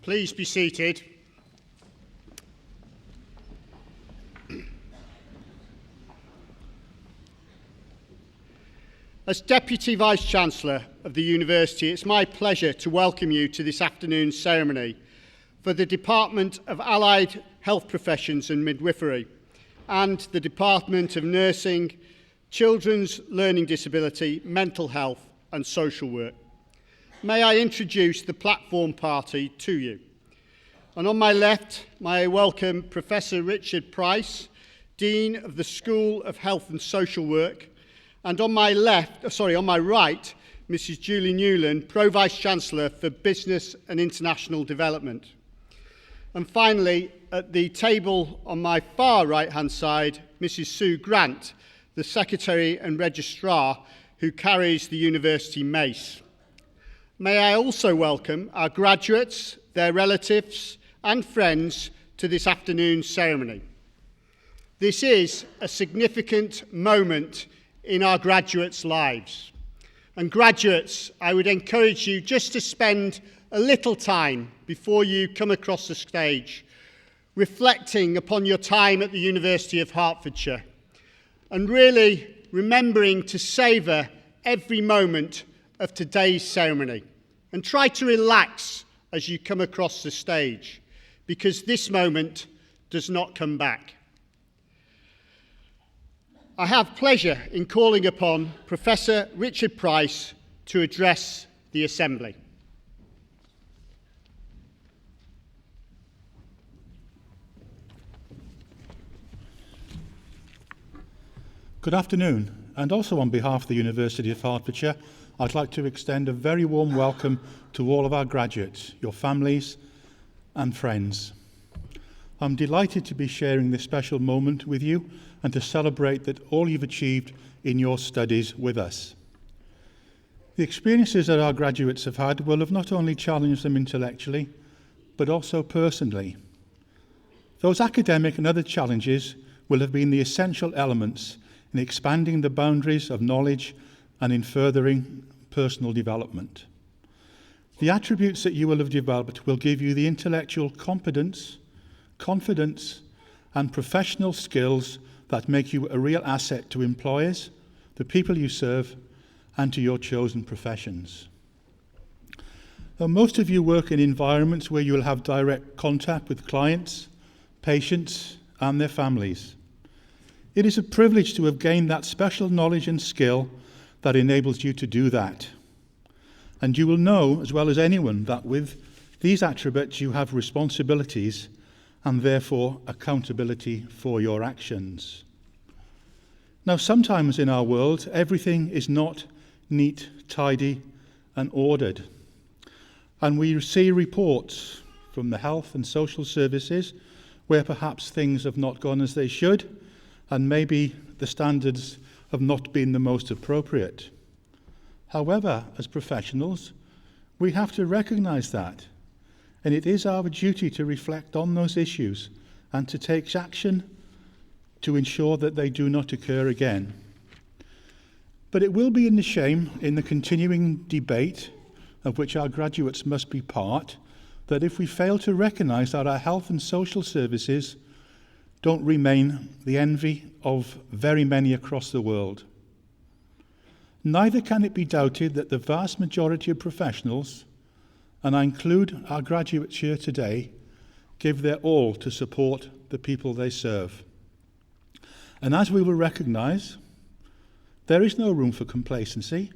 Please be seated. As Deputy Vice-Chancellor of the University, it's my pleasure to welcome you to this afternoon's ceremony for the Department of Allied Health Professions and Midwifery and the Department of Nursing, Children's Learning Disability, Mental Health and Social Work. May I introduce the platform party to you. And on my left, may I welcome Professor Richard Price, Dean of the School of Health and Social Work, and on my right, Mrs. Julie Newland, Pro-Vice-Chancellor for Business and International Development. And finally, at the table on my far right-hand side, Mrs. Sue Grant, the Secretary and Registrar who carries the University mace. May I also welcome our graduates, their relatives and friends to this afternoon's ceremony. This is a significant moment in our graduates' lives. And graduates, I would encourage you just to spend a little time before you come across the stage, reflecting upon your time at the University of Hertfordshire, and really remembering to savour every moment of today's ceremony. And try to relax as you come across the stage, because this moment does not come back. I have pleasure in calling upon Professor Richard Price to address the Assembly. Good afternoon, and also on behalf of the University of Hertfordshire, I'd like to extend a very warm welcome to all of our graduates, your families and friends. I'm delighted to be sharing this special moment with you and to celebrate that all you've achieved in your studies with us. The experiences that our graduates have had will have not only challenged them intellectually, but also personally. Those academic and other challenges will have been the essential elements in expanding the boundaries of knowledge and in furthering personal development. The attributes that you will have developed will give you the intellectual competence, confidence, and professional skills that make you a real asset to employers, the people you serve, and to your chosen professions. Now, most of you work in environments where you will have direct contact with clients, patients, and their families. It is a privilege to have gained that special knowledge and skill that enables you to do that. And you will know, as well as anyone, that with these attributes you have responsibilities and therefore accountability for your actions. Now, sometimes in our world, everything is not neat, tidy, and ordered. And we see reports from the health and social services where perhaps things have not gone as they should, and maybe the standards have not been the most appropriate. However, as professionals, we have to recognise that, and it is our duty to reflect on those issues and to take action to ensure that they do not occur again. But it will be a shame in the continuing debate, of which our graduates must be part, that if we fail to recognise that our health and social services don't remain the envy of very many across the world. Neither can it be doubted that the vast majority of professionals, and I include our graduates here today, give their all to support the people they serve. And as we will recognise, there is no room for complacency,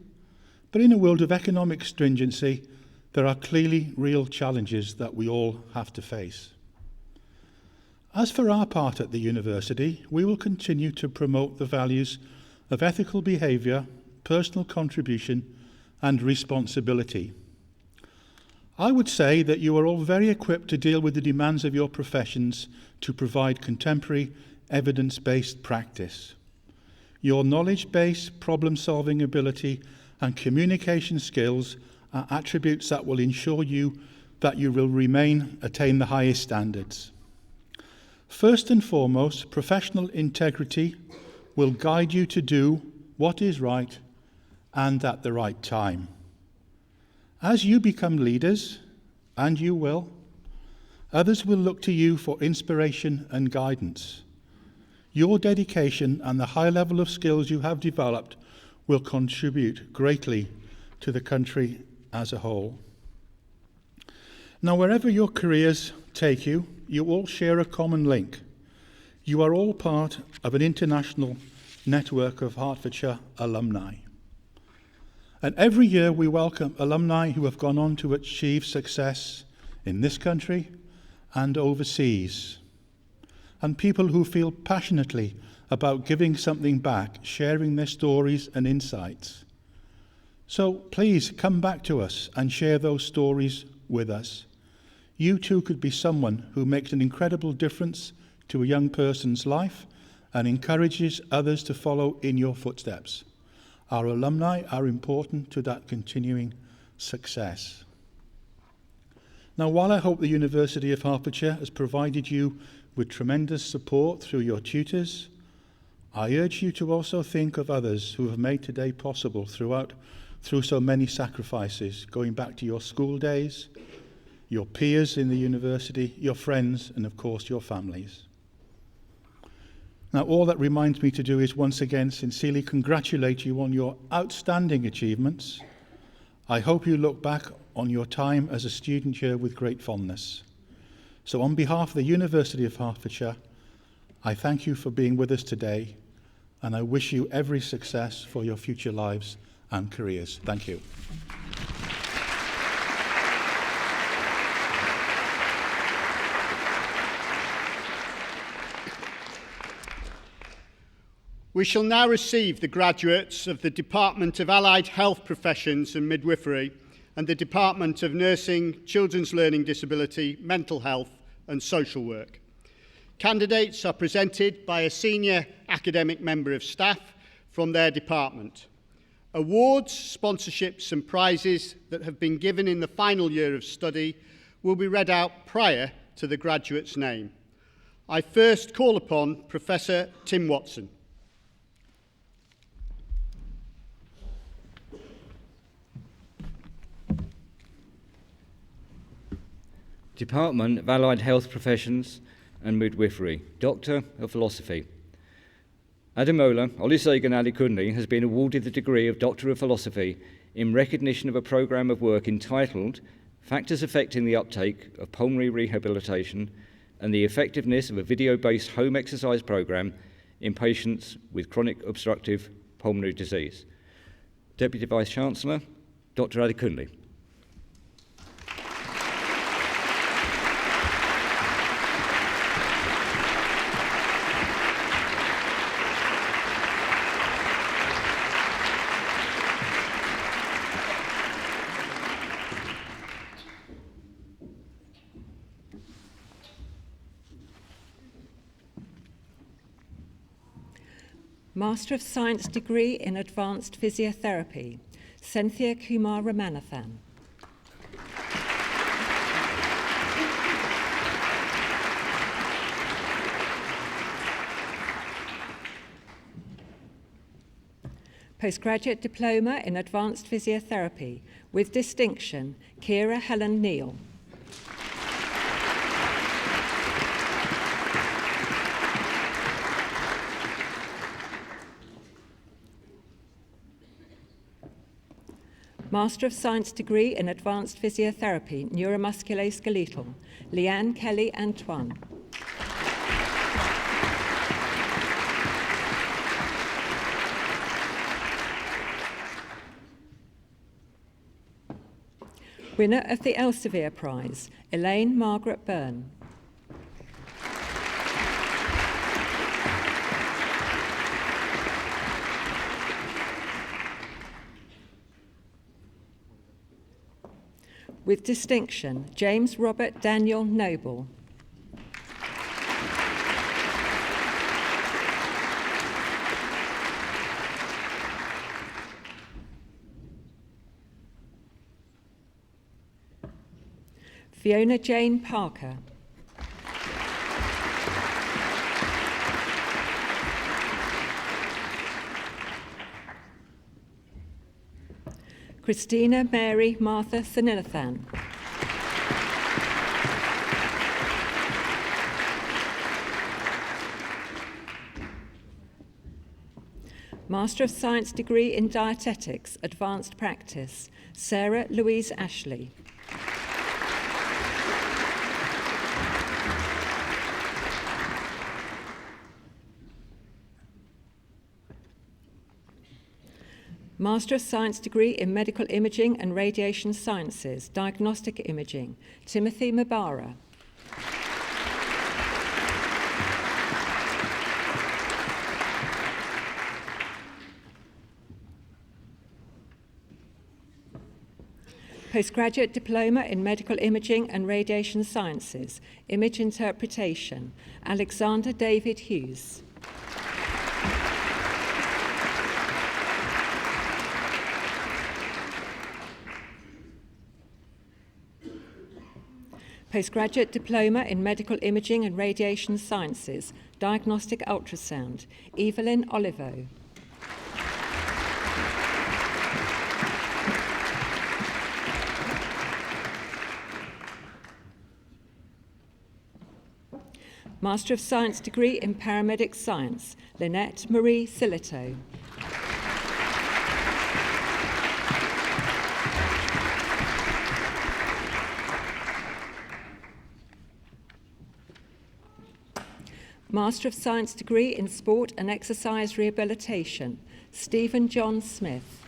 but in a world of economic stringency, there are clearly real challenges that we all have to face. As for our part at the university, we will continue to promote the values of ethical behaviour, personal contribution and responsibility. I would say that you are all very equipped to deal with the demands of your professions to provide contemporary, evidence-based practice. Your knowledge base, problem-solving ability and communication skills are attributes that will ensure that you will attain the highest standards. First and foremost, professional integrity will guide you to do what is right and at the right time. As you become leaders, and you will, Others will look to you for inspiration and guidance. Your dedication and the high level of skills you have developed will contribute greatly to the country as a whole. Now, wherever your careers take you, you all share a common link. You are all part of an international network of Hertfordshire alumni. And every year we welcome alumni who have gone on to achieve success in this country and overseas, and people who feel passionately about giving something back, sharing their stories and insights. So please come back to us and share those stories with us. You too could be someone who makes an incredible difference to a young person's life and encourages others to follow in your footsteps. Our alumni are important to that continuing success. Now, while I hope the University of Hertfordshire has provided you with tremendous support through your tutors, I urge you to also think of others who have made today possible through so many sacrifices, going back to your school days, your peers in the university, your friends, and of course your families. Now, all that reminds me to do is once again sincerely congratulate you on your outstanding achievements. I hope you look back on your time as a student here with great fondness. So on behalf of the University of Hertfordshire, I thank you for being with us today, and I wish you every success for your future lives and careers. Thank you. We shall now receive the graduates of the Department of Allied Health Professions and Midwifery and the Department of Nursing, Children's Learning Disability, Mental Health and Social Work. Candidates are presented by a senior academic member of staff from their department. Awards, sponsorships and prizes that have been given in the final year of study will be read out prior to the graduate's name. I first call upon Professor Tim Watson. Department of Allied Health Professions and Midwifery, Doctor of Philosophy. Ademola Olusegun Adekunle has been awarded the degree of Doctor of Philosophy in recognition of a programme of work entitled Factors Affecting the Uptake of Pulmonary Rehabilitation and the Effectiveness of a Video-Based Home Exercise Programme in Patients with Chronic Obstructive Pulmonary Disease. Deputy Vice-Chancellor, Dr. Adekunle. Master of Science degree in Advanced Physiotherapy, Cynthia Kumar Ramanathan. Postgraduate Diploma in Advanced Physiotherapy with distinction, Kira Helen Neal. Master of Science degree in Advanced Physiotherapy, Neuromusculoskeletal, Leanne Kelly Antoine. Winner of the Elsevier Prize, Elaine Margaret Byrne. With distinction, James Robert Daniel Noble. Fiona Jane Parker. Christina Mary Martha Thanilithan. Master of Science degree in Dietetics, Advanced Practice, Sarah Louise Ashley. Master of Science degree in Medical Imaging and Radiation Sciences, Diagnostic Imaging, Timothy Mabara. Postgraduate Diploma in Medical Imaging and Radiation Sciences, Image Interpretation, Alexander David Hughes. Postgraduate Diploma in Medical Imaging and Radiation Sciences, Diagnostic Ultrasound, Evelyn Olivo. Master of Science degree in Paramedic Science, Lynette Marie Silito. Master of Science degree in Sport and Exercise Rehabilitation, Stephen John Smith.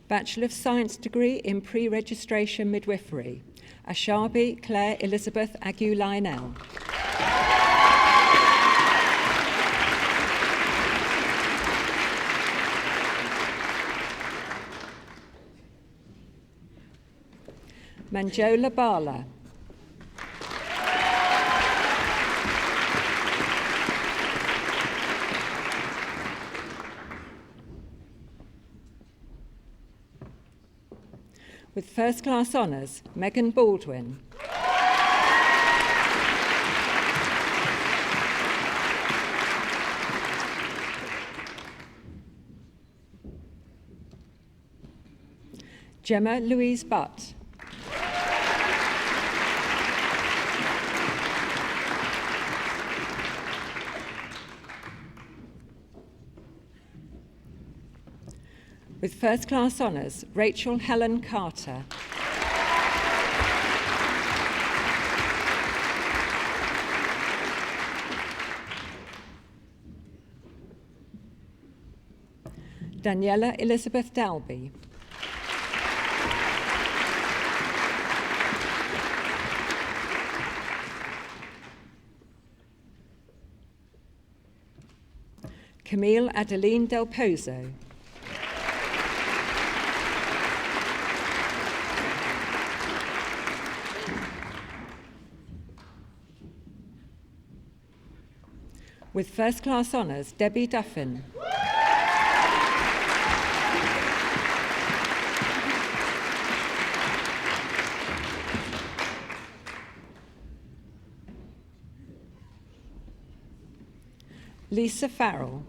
Bachelor of Science degree in Pre-Registration Midwifery, Ashabi Claire Elizabeth Agu-Lionel. Manjola Bala. With first class honours, Megan Baldwin. Gemma Louise Butt. With first class honours, Rachel Helen Carter. Daniela Elizabeth Dalby. Camille Adeline Del Pozo. With first class honours, Debbie Duffin. Lisa Farrell.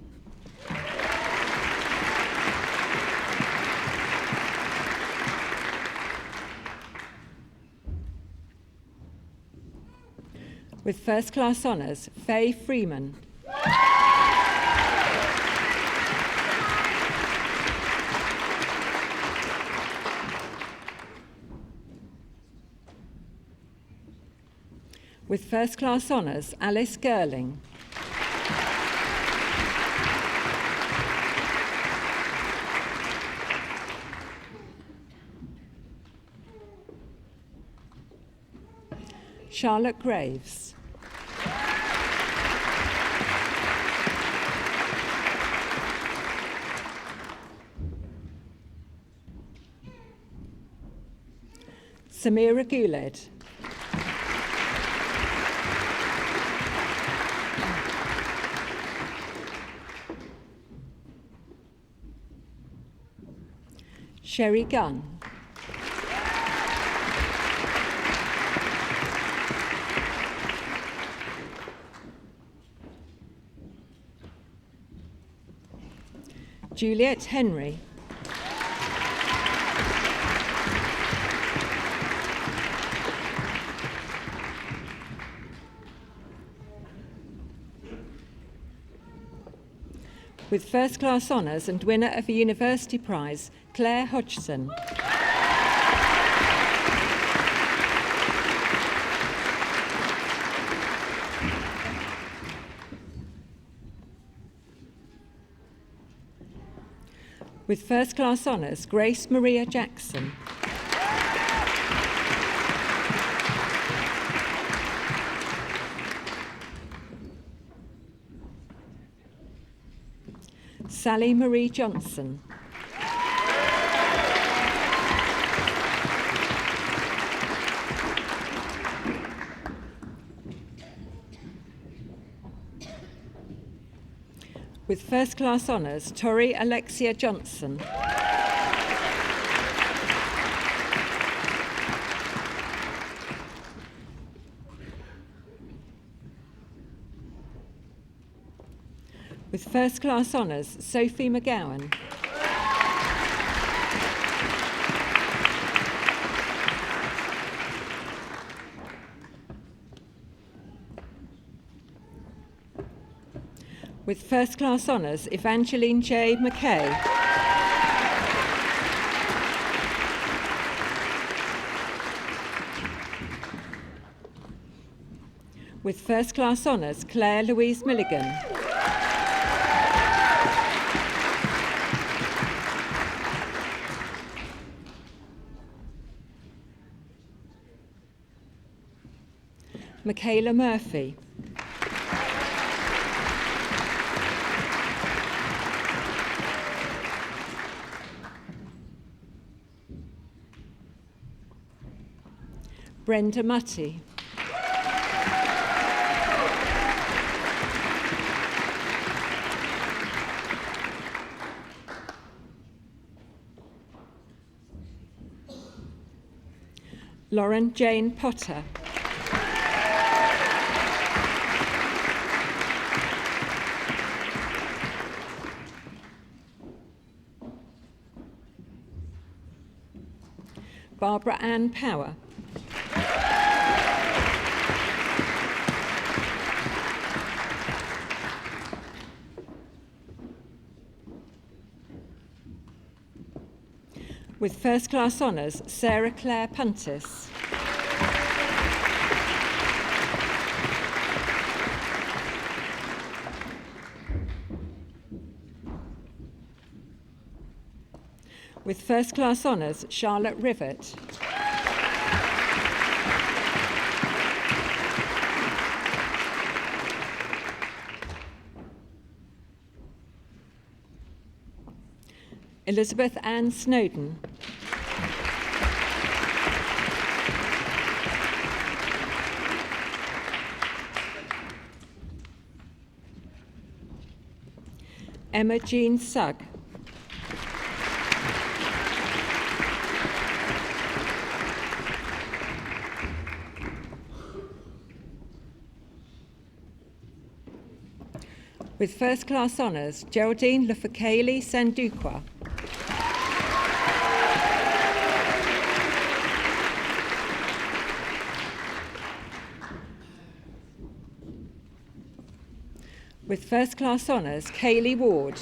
With first class honours, Faye Freeman. With first class honours, Alice Girling. Charlotte Graves. Samira Guled. Sherry Gunn. Juliet Henry. With first-class honours and winner of a university prize, Claire Hodgson. With first-class honours, Grace Maria Jackson. Sally Marie Johnson. With first-class honours, Tori Alexia Johnson. With first-class honours, Sophie McGowan. With first-class honours, Evangeline J. McKay. With first-class honours, Claire Louise Milligan. Michaela Murphy. Brenda Mutty. Lauren Jane Potter. Barbara Ann Power. With first-class honours, Sarah Claire Puntis. With first-class honours, Charlotte Rivet. Elizabeth Ann Snowden. Emma Jean Sugg. With first-class honours, Geraldine Lufakeli Sandukwa. With first-class honours, Kaylee Ward.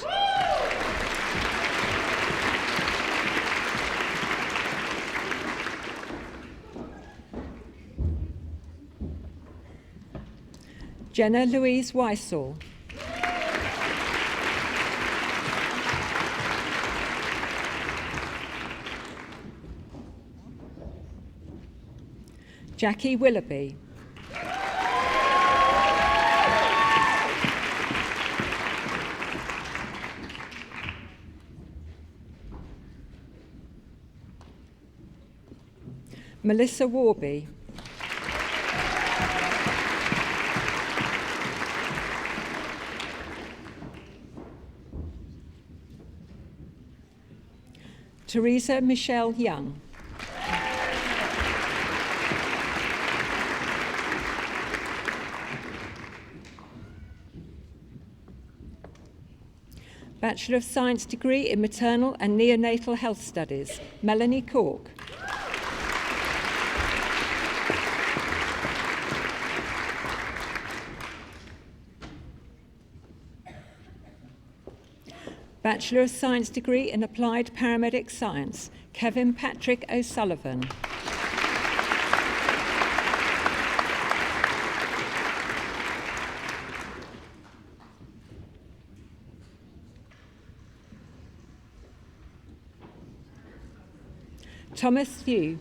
Jenna Louise Weissel. Jackie Willoughby. Melissa Warby. Teresa Michelle Young. Bachelor of Science degree in Maternal and Neonatal Health Studies, Melanie Cork. Bachelor of Science degree in Applied Paramedic Science, Kevin Patrick O'Sullivan. Thomas Few.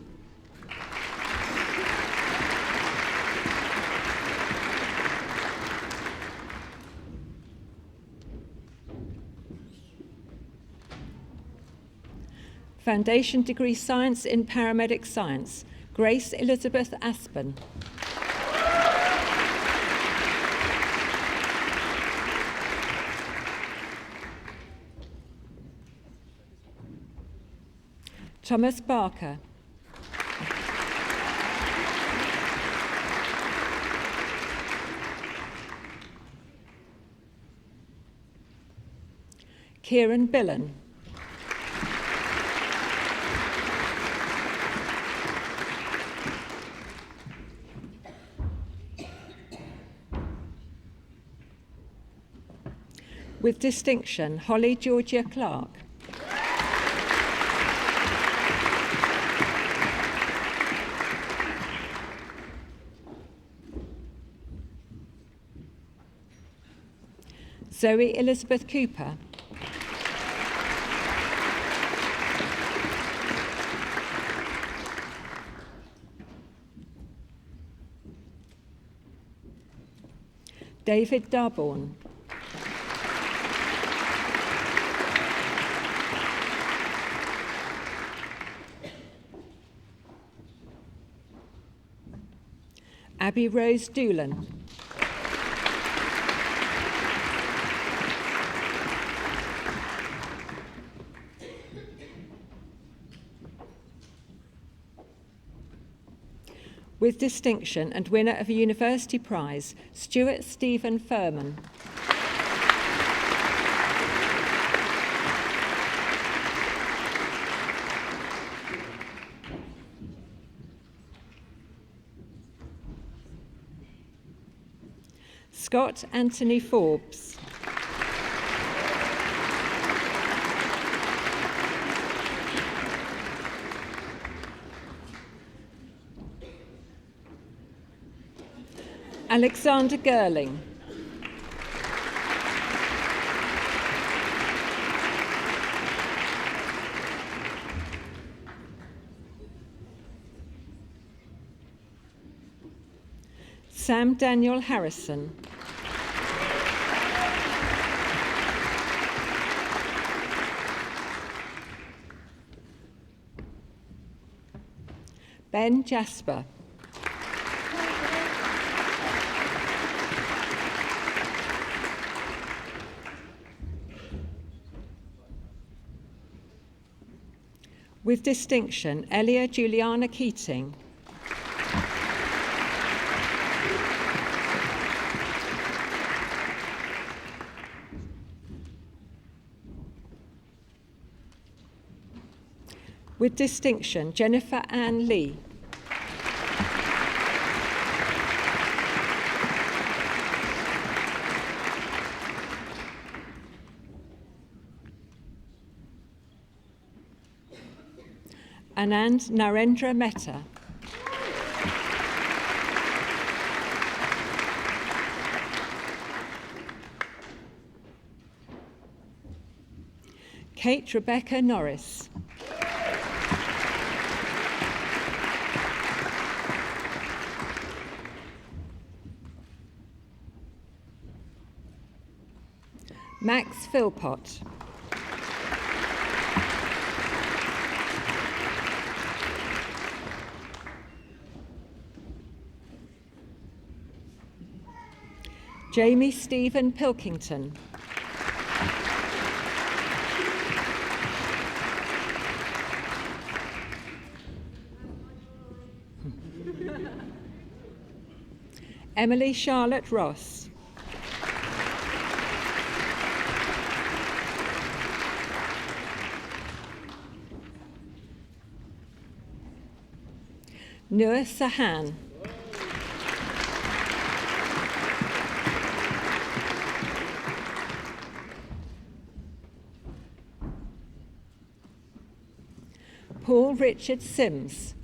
Foundation degree Science in Paramedic Science, Grace Elizabeth Aspen. Thomas Barker. Kieran Billen. With distinction, Holly Georgia Clark. Zoe Elizabeth Cooper. David Darborn. Abby Rose Doolan. With distinction and winner of a university prize, Stuart Stephen Furman. Scott Anthony Forbes. Alexander Gerling. Sam Daniel Harrison. Ben Jasper. With distinction, Elia Juliana Keating. With distinction, Jennifer Ann Lee. Anand Narendra Mehta. Kate Rebecca Norris. Max Philpott. Jamie Stephen Pilkington. Emily Charlotte Ross. Noor Sahan. Paul Richard Sims.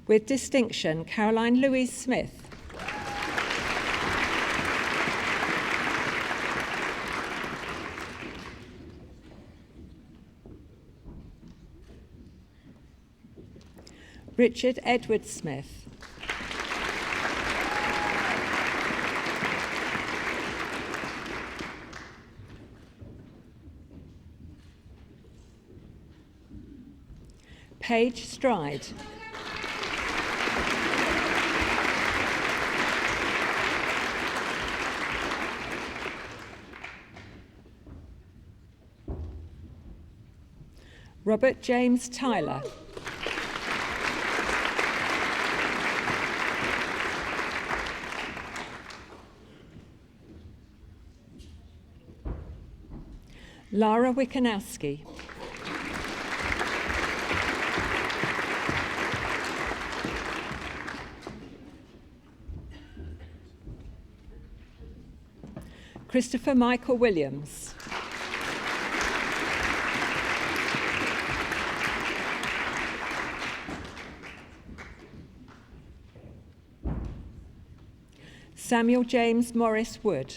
With distinction, Caroline Louise Smith. Richard Edward Smith. Paige Stride. Robert James Tyler. Lara Wikanowski. Christopher Michael Williams. Samuel James Morris Wood.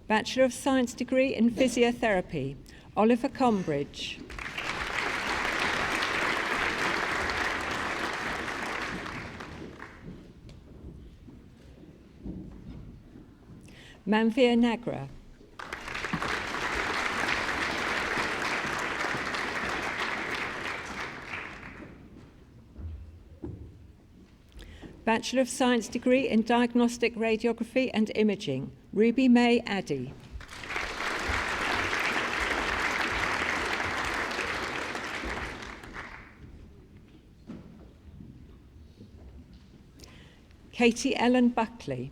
Bachelor of Science degree in Physiotherapy, Oliver Combridge. Manvir Nagra. Bachelor of Science degree in Diagnostic Radiography and Imaging, Ruby May Addy. Katie Ellen Buckley.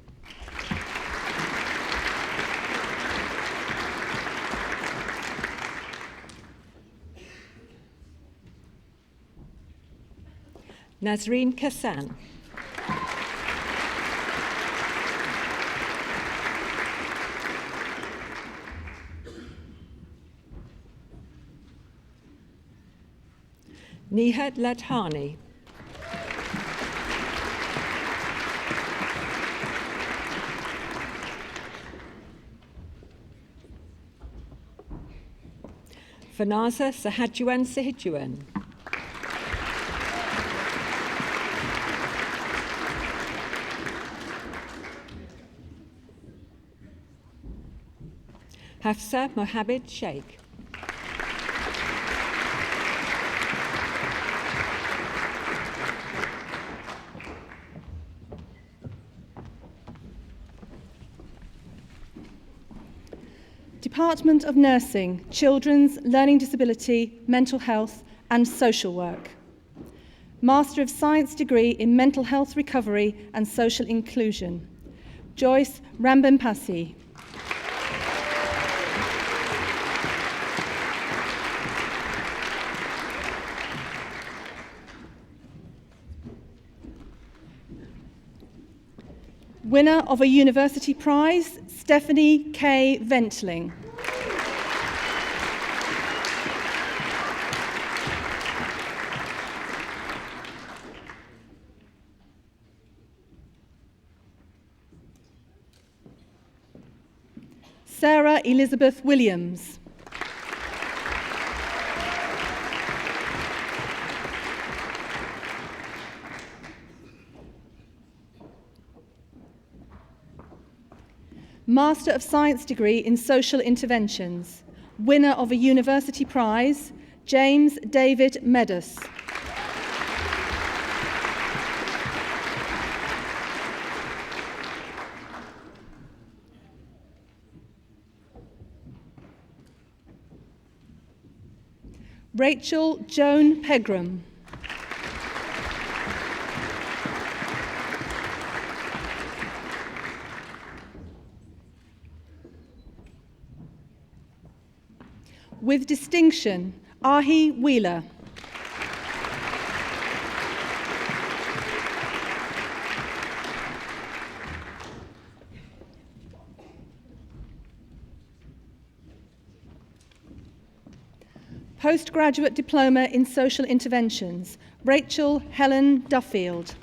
Nazreen Kassan. Nihat Ladhani. Fanaza Sahajuan Sahijuan. Hafsa Mohammed Sheikh. Department of Nursing, Children's Learning Disability, Mental Health and Social Work. Master of Science degree in Mental Health Recovery and Social Inclusion, Joyce Rambampasi. Winner of a University Prize, Stephanie K. Ventling. Sarah Elizabeth Williams. Master of Science degree in Social Interventions, winner of a University Prize, James David Meadows. Rachel Joan Pegram. With distinction, Ahi Wheeler. Postgraduate Diploma in Social Interventions, Rachel Helen Duffield.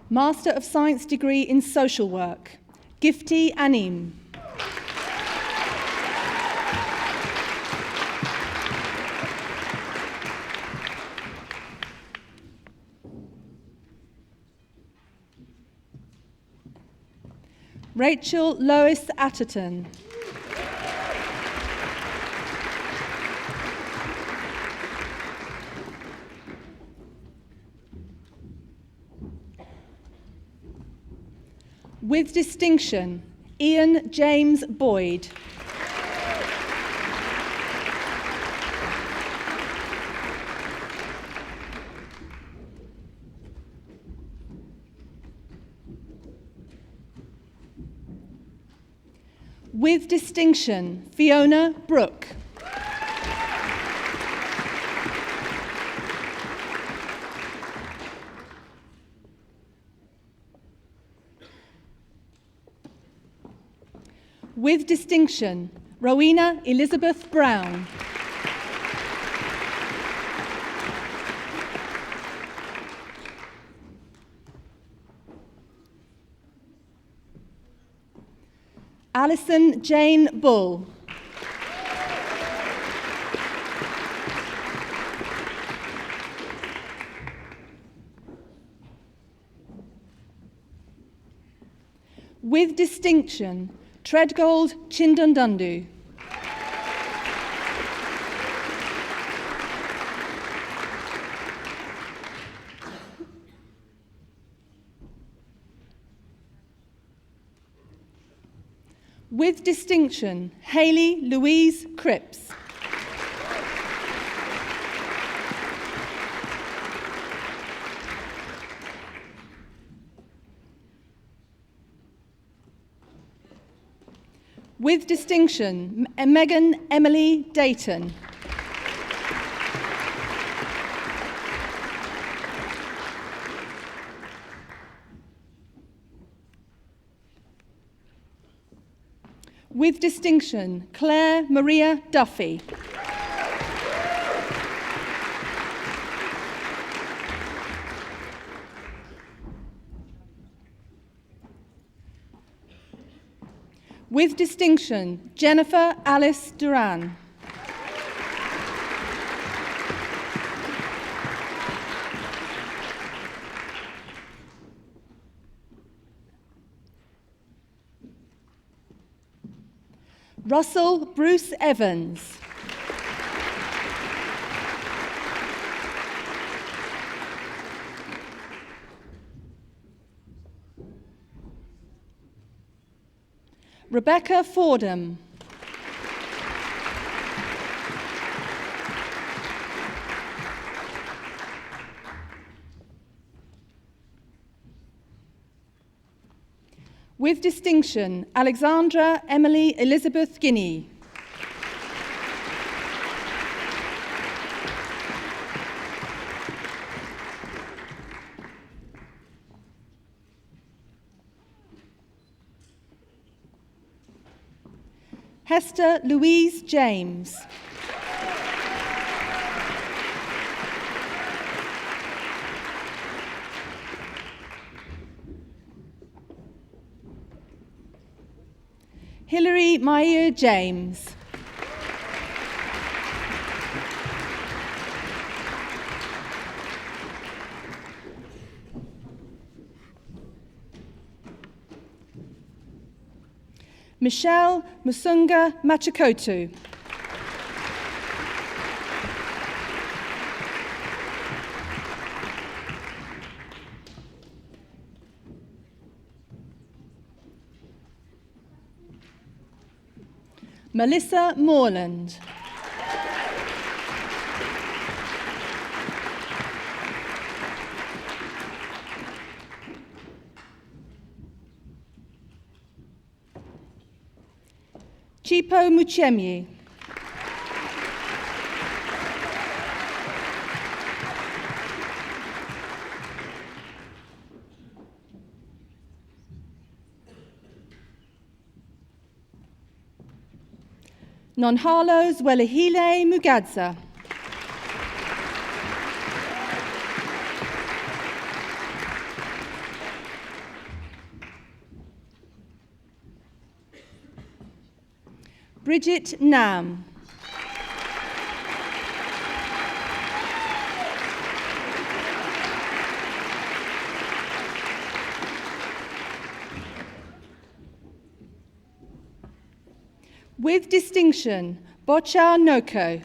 Master of Science degree in Social Work, Gifty Anim. Rachel Lois Atherton. With distinction, Ian James Boyd. With distinction, Fiona Brooke. With distinction, Rowena Elizabeth Brown. Alison Jane Bull. With distinction, Treadgold Chindundundu. With distinction, Hayley Louise Cripps. With distinction, Megan Emily Dayton. With distinction, Claire Maria Duffy. With distinction, Jennifer Alice Duran. Russell Bruce Evans. Rebecca Fordham. With distinction, Alexandra Emily Elizabeth Guinea. Hester Louise James. Hilary Meyer James. Michelle Musunga Machakotu. Melissa Moreland. Chipo Muchemyi. Nonhalo Zwelahile Mugadza. Bridget Nam. With distinction, Bocha Noko.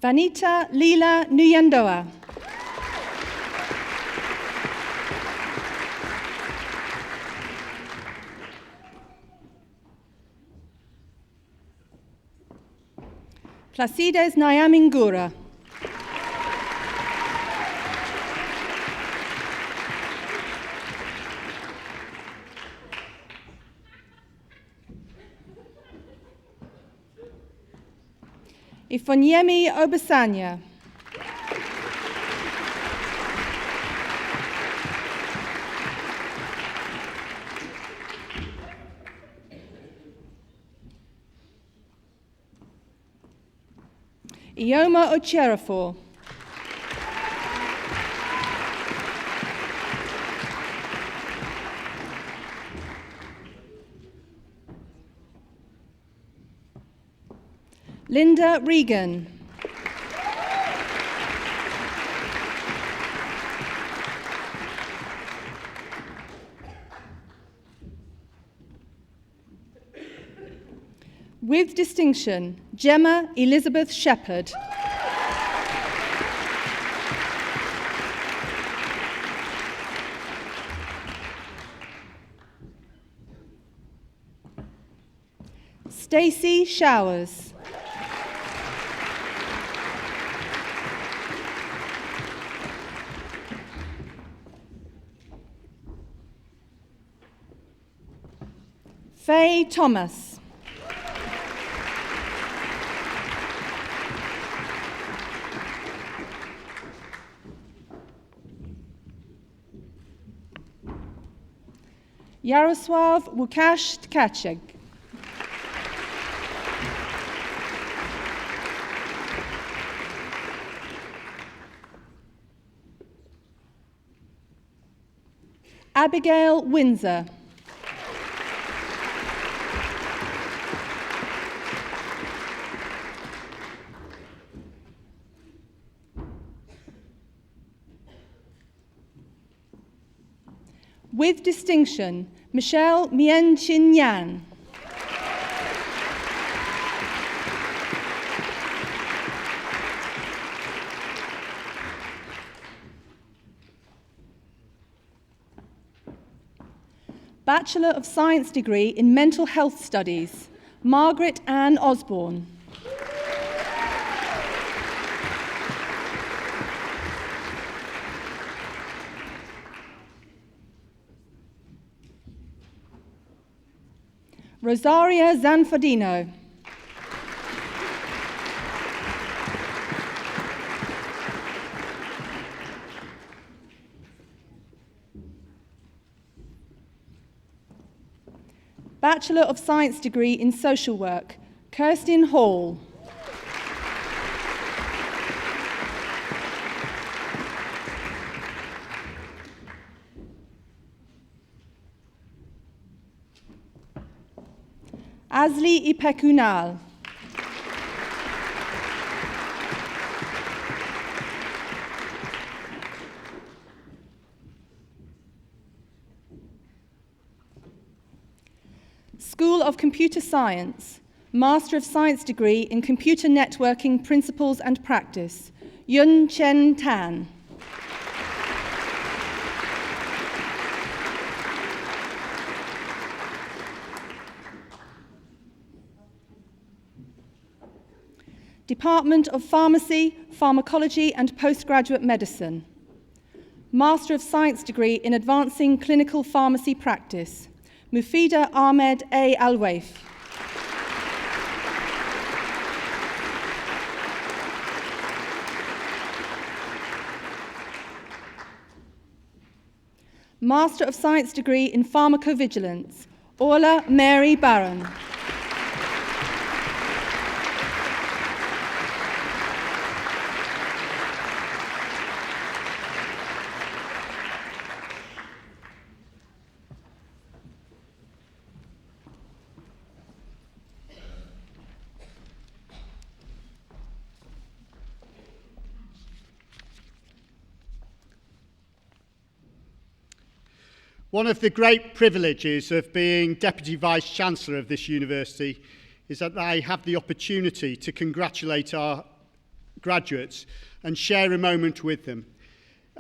Vanita Lila Nuyandoa. Placides Nyamingura. Ifonyemi Obasanya. Ioma Ocherafo. Linda Regan. With distinction, Gemma Elizabeth Shepherd. Stacey Showers. Faye Thomas. Yaroslav Łukasz Tkachek. Abigail Windsor. With distinction, Michelle Mien Chin Yan. Bachelor of Science degree in Mental Health Studies, Margaret Ann Osborne. Rosaria Zanfardino. Bachelor of Science degree in Social Work, Kirstin Hall. Asli Ipekunal. School of Computer Science, Master of Science degree in Computer Networking Principles and Practice, Yun Chen Tan. Department of Pharmacy, Pharmacology and Postgraduate Medicine. Master of Science degree in Advancing Clinical Pharmacy Practice, Mufida Ahmed A. Alwaif. Master of Science degree in Pharmacovigilance, Orla Mary Barron. One of the great privileges of being Deputy Vice-Chancellor of this university is that I have the opportunity to congratulate our graduates and share a moment with them.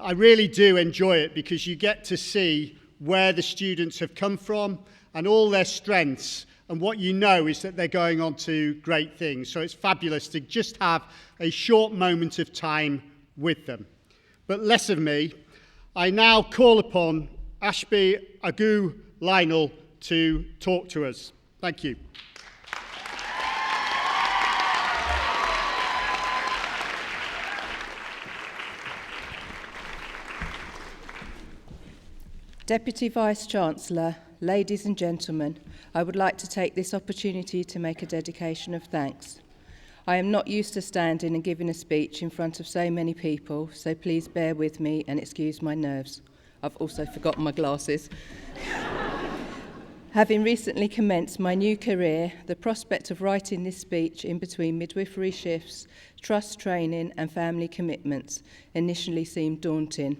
I really do enjoy it because you get to see where the students have come from and all their strengths, and what you know is that they're going on to great things. So it's fabulous to just have a short moment of time with them. But less of me, I now call upon Ashby Agu Lionel to talk to us. Thank you. Deputy Vice-Chancellor, ladies and gentlemen, I would like to take this opportunity to make a dedication of thanks. I am not used to standing and giving a speech in front of so many people, so please bear with me and excuse my nerves. I've also forgotten my glasses. Having recently commenced my new career, the prospect of writing this speech in between midwifery shifts, trust training and family commitments initially seemed daunting.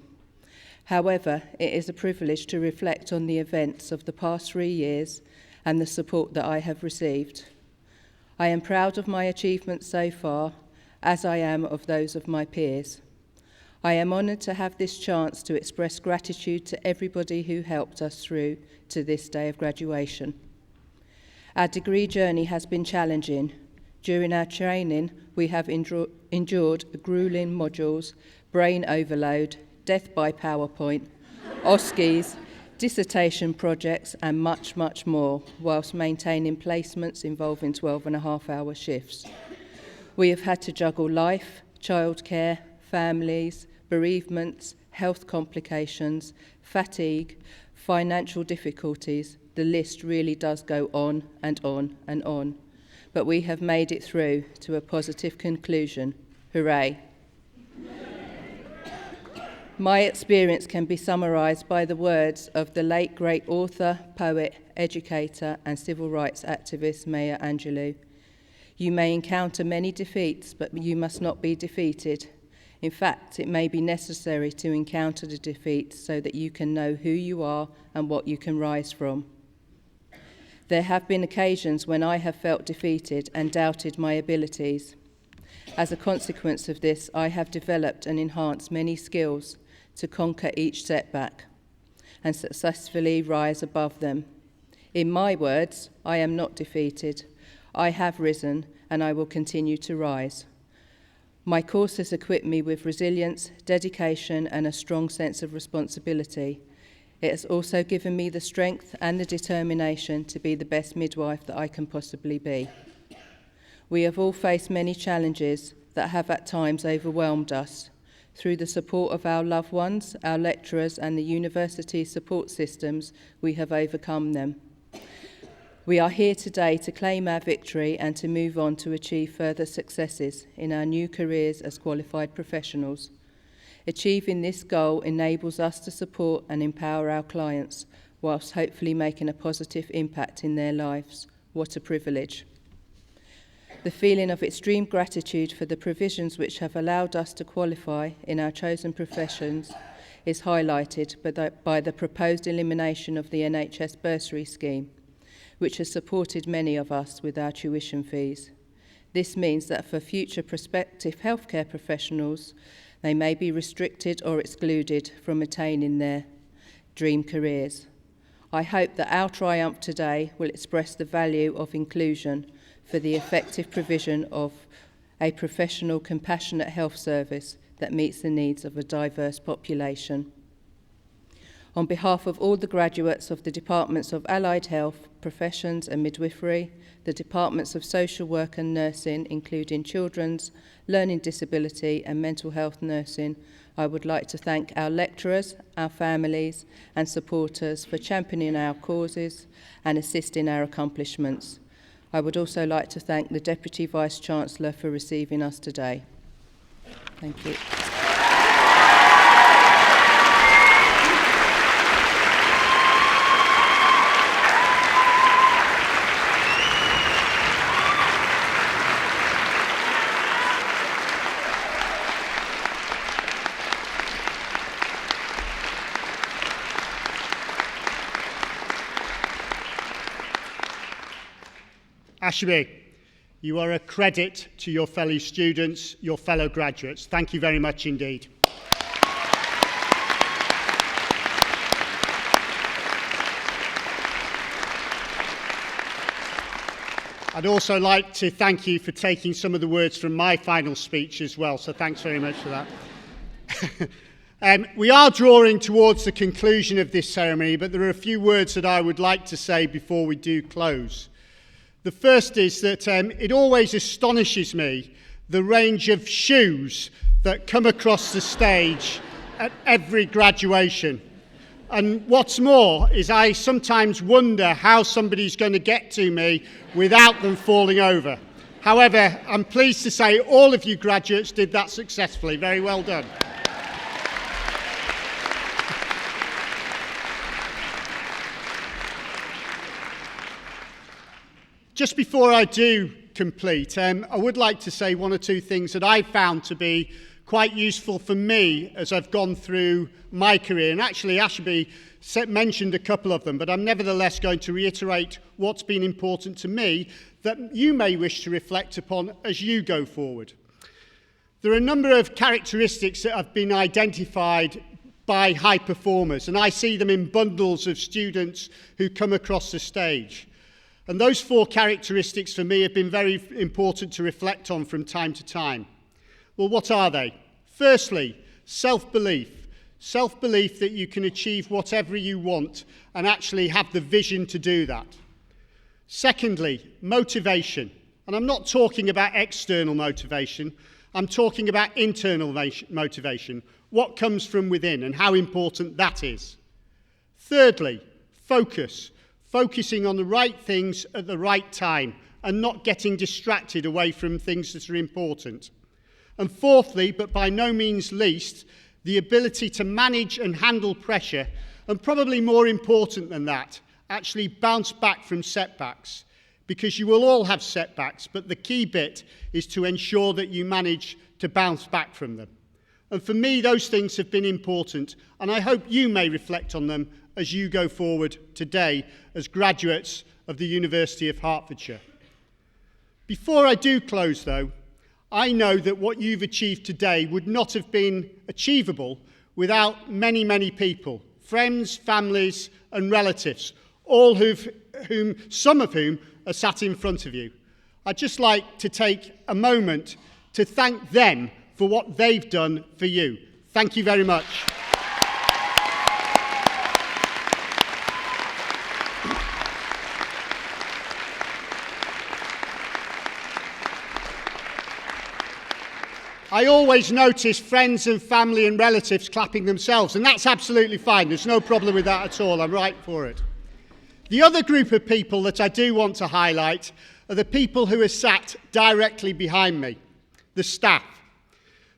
However, it is a privilege to reflect on the events of the past 3 years and the support that I have received. I am proud of my achievements so far, as I am of those of my peers. I am honoured to have this chance to express gratitude to everybody who helped us through to this day of graduation. Our degree journey has been challenging. During our training, we have endured gruelling modules, brain overload, death by PowerPoint, OSCEs, dissertation projects and much, much more, whilst maintaining placements involving 12.5-hour shifts. We have had to juggle life, childcare, families, bereavements, health complications, fatigue, financial difficulties. The list really does go on and on and on. But we have made it through to a positive conclusion. Hooray! My experience can be summarised by the words of the late great author, poet, educator and civil rights activist Maya Angelou. You may encounter many defeats, but you must not be defeated. In fact, it may be necessary to encounter the defeat so that you can know who you are and what you can rise from. There have been occasions when I have felt defeated and doubted my abilities. As a consequence of this, I have developed and enhanced many skills to conquer each setback and successfully rise above them. In my words, I am not defeated. I have risen and I will continue to rise. My course has equipped me with resilience, dedication and a strong sense of responsibility. It has also given me the strength and the determination to be the best midwife that I can possibly be. We have all faced many challenges that have at times overwhelmed us. Through the support of our loved ones, our lecturers and the university support systems, we have overcome them. We are here today to claim our victory and to move on to achieve further successes in our new careers as qualified professionals. Achieving this goal enables us to support and empower our clients, whilst hopefully making a positive impact in their lives. What a privilege. The feeling of extreme gratitude for the provisions which have allowed us to qualify in our chosen professions is highlighted by the proposed elimination of the NHS bursary scheme, which has supported many of us with our tuition fees. This means that for future prospective healthcare professionals, they may be restricted or excluded from attaining their dream careers. I hope that our triumph today will express the value of inclusion for the effective provision of a professional, compassionate health service that meets the needs of a diverse population. On behalf of all the graduates of the Departments of Allied Health, Professions and Midwifery, the Departments of Social Work and Nursing, including Children's, Learning Disability and Mental Health Nursing, I would like to thank our lecturers, our families and supporters for championing our causes and assisting our accomplishments. I would also like to thank the Deputy Vice-Chancellor for receiving us today. Thank you. Ashby, you are a credit to your fellow students, your fellow graduates. Thank you very much indeed. I'd also like to thank you for taking some of the words from my final speech as well, so thanks very much for that. We are drawing towards the conclusion of this ceremony, but there are a few words that I would like to say before we do close. The first is that it always astonishes me the range of shoes that come across the stage at every graduation. And what's more is I sometimes wonder how somebody's going to get to me without them falling over. However, I'm pleased to say all of you graduates did that successfully. Very well done. Just before I do complete, I would like to say one or two things that I found to be quite useful for me as I've gone through my career. And actually, Ashby mentioned a couple of them, but I'm nevertheless going to reiterate what's been important to me that you may wish to reflect upon as you go forward. There are a number of characteristics that have been identified by high performers, and I see them in bundles of students who come across the stage. And those four characteristics for me have been very important to reflect on from time to time. Well, what are they? Firstly, self-belief. Self-belief that you can achieve whatever you want and actually have the vision to do that. Secondly, motivation. And I'm not talking about external motivation. I'm talking about internal motivation. What comes from within and how important that is. Thirdly, focus. Focusing on the right things at the right time and not getting distracted away from things that are important. And fourthly, but by no means least, the ability to manage and handle pressure, and probably more important than that, actually bounce back from setbacks. Because you will all have setbacks, but the key bit is to ensure that you manage to bounce back from them. And for me, those things have been important, and I hope you may reflect on them as you go forward today as graduates of the University of Hertfordshire. Before I do close, though, I know that what you've achieved today would not have been achievable without many, many people, friends, families and relatives, some of whom are sat in front of you. I'd just like to take a moment to thank them for what they've done for you. Thank you very much. I always notice friends and family and relatives clapping themselves, and that's absolutely fine. There's no problem with that at all. I'm right for it. The other group of people that I do want to highlight are the people who are sat directly behind me, the staff.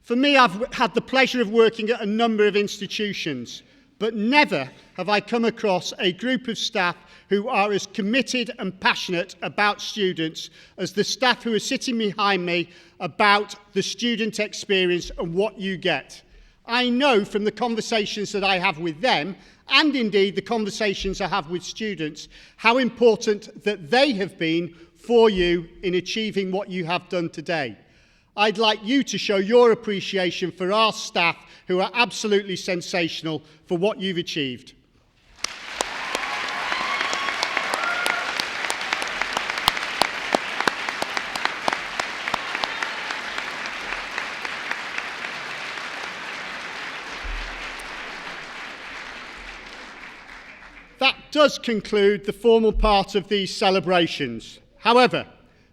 For me, I've had the pleasure of working at a number of institutions, but never have I come across a group of staff who are as committed and passionate about students as the staff who are sitting behind me about the student experience and what you get. I know from the conversations that I have with them, and indeed the conversations I have with students, how important that they have been for you in achieving what you have done today. I'd like you to show your appreciation for our staff who are absolutely sensational for what you've achieved. That does conclude the formal part of these celebrations. However,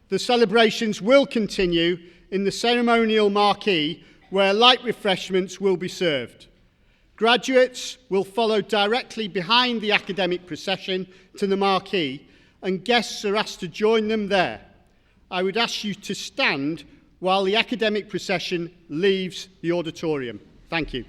the celebrations will continue in the ceremonial marquee where light refreshments will be served. Graduates will follow directly behind the academic procession to the marquee, and guests are asked to join them there. I would ask you to stand while the academic procession leaves the auditorium. Thank you.